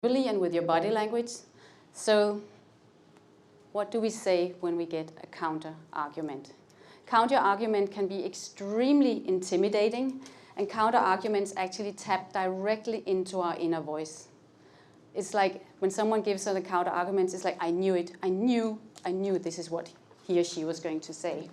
and with your body language. So what do we say when we get a counter-argument? Counter-argument can be extremely intimidating, and counter-arguments actually tap directly into our inner voice. It's like when someone gives us a counter-argument, it's like, I knew it, I knew this is what he or she was going to say.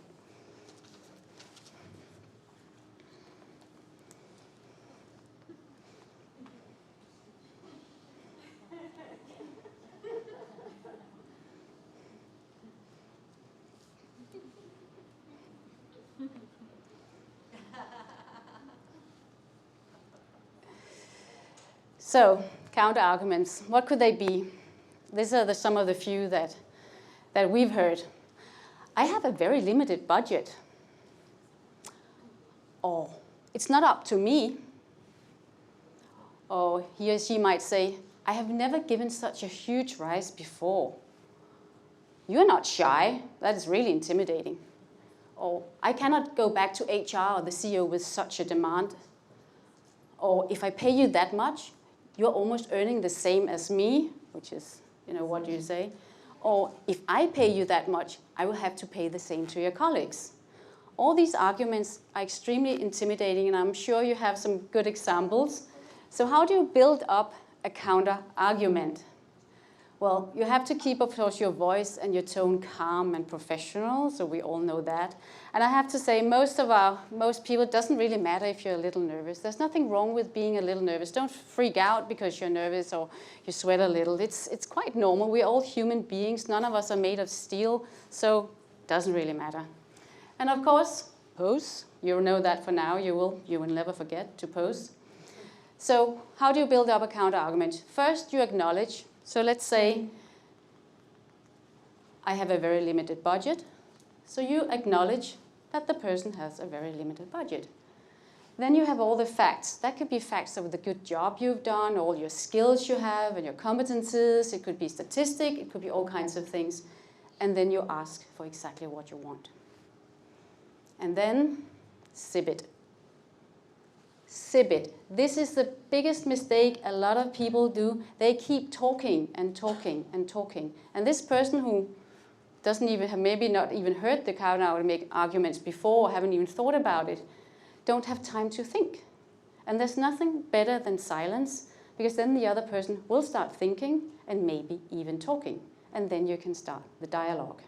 So, counter-arguments, what could they be? These are some of the few that we've heard. I have a very limited budget. Or, it's not up to me. Or he or she might say, I have never given such a huge rise before. You're not shy. That is really intimidating. Or, I cannot go back to HR or the CEO with such a demand. Or, if I pay you that much, you're almost earning the same as me, which is, what do you say? Or if I pay you that much, I will have to pay the same to your colleagues. All these arguments are extremely intimidating, and I'm sure you have some good examples. So how do you build up a counter-argument? Well, you have to keep, of course, your voice and your tone calm and professional, so we all know that. And I have to say, most people, it doesn't really matter if you're a little nervous. There's nothing wrong with being a little nervous. Don't freak out because you're nervous or you sweat a little. It's quite normal. We're all human beings. None of us are made of steel, so it doesn't really matter. And of course, pose. You know that for now. You will never forget to pose. So how do you build up a counter-argument? First, you acknowledge. So let's say I have a very limited budget. So you acknowledge that the person has a very limited budget. Then you have all the facts. That could be facts of the good job you've done, all your skills you have, and your competences. It could be statistic. It could be all kinds of things. And then you ask for exactly what you want. And then sib it. Sib it. This is the biggest mistake a lot of people do. They keep talking and talking and talking. And this person who doesn't even have maybe not even heard the counter-arguments before, haven't even thought about it, don't have time to think. And there's nothing better than silence, because then the other person will start thinking and maybe even talking. And then you can start the dialogue.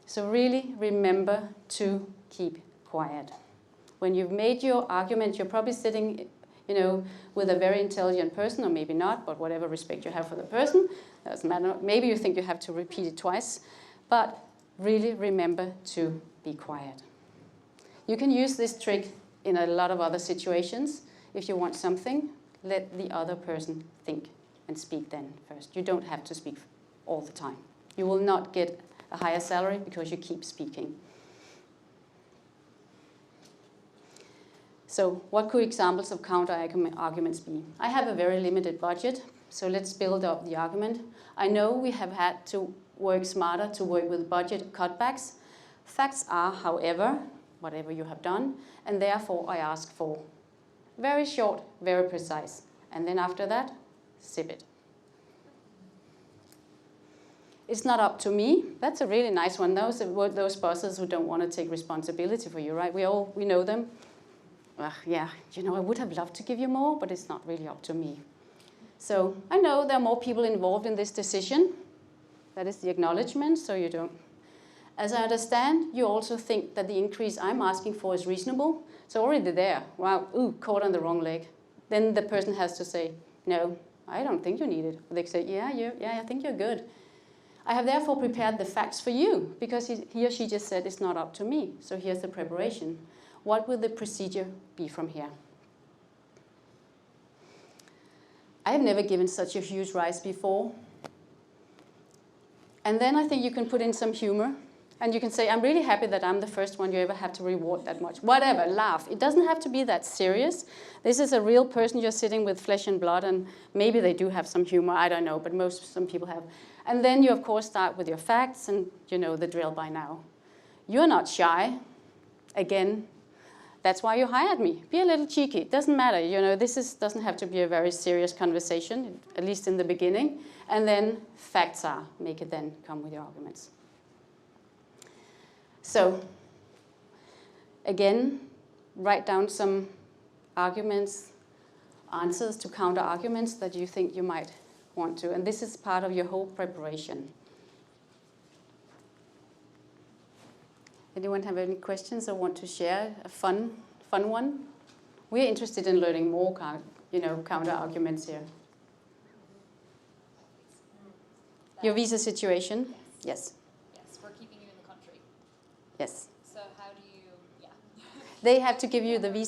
So really remember to keep quiet. When you've made your argument, you're probably sitting, with a very intelligent person, or maybe not, but whatever respect you have for the person, doesn't matter. Maybe you think you have to repeat it twice, but really remember to be quiet. You can use this trick in a lot of other situations. If you want something, let the other person think and speak then first. You don't have to speak all the time. You will not get a higher salary because you keep speaking. So what could examples of counter-arguments be? I have a very limited budget, so let's build up the argument. I know we have had to work smarter to work with budget cutbacks. Facts are, however, whatever you have done, and therefore I ask for very short, very precise. And then after that, sip it. It's not up to me. That's a really nice one. Those bosses who don't want to take responsibility for you, right? We know them. Yeah, I would have loved to give you more, but it's not really up to me. So I know there are more people involved in this decision. That is the acknowledgement, so you don't. As I understand, you also think that the increase I'm asking for is reasonable. So already there, wow, caught on the wrong leg. Then the person has to say, no, I don't think you need it. Or they say, yeah, I think you're good. I have therefore prepared the facts for you, because he or she just said it's not up to me. So here's the preparation. What will the procedure be from here? I have never given such a huge rise before. And then I think you can put in some humor. And you can say, I'm really happy that I'm the first one you ever have to reward that much. Whatever, laugh. It doesn't have to be that serious. This is a real person you're sitting with, flesh and blood, and maybe they do have some humor, I don't know, but some people have. And then you, of course, start with your facts, and you know the drill by now. You're not shy. Again, That's why you hired me. Be a little cheeky. It doesn't matter. You know, doesn't have to be a very serious conversation, at least in the beginning. And then facts are, make it then come with your arguments. So, again, write down some arguments, answers to counter arguments that you think you might want to. And this is part of your whole preparation. Anyone have any questions or want to share a fun one? We're interested in learning more counter arguments here. Your visa situation? Yes. Yes, we're keeping you in the country. Yes. So how do you, They have to give you the visa.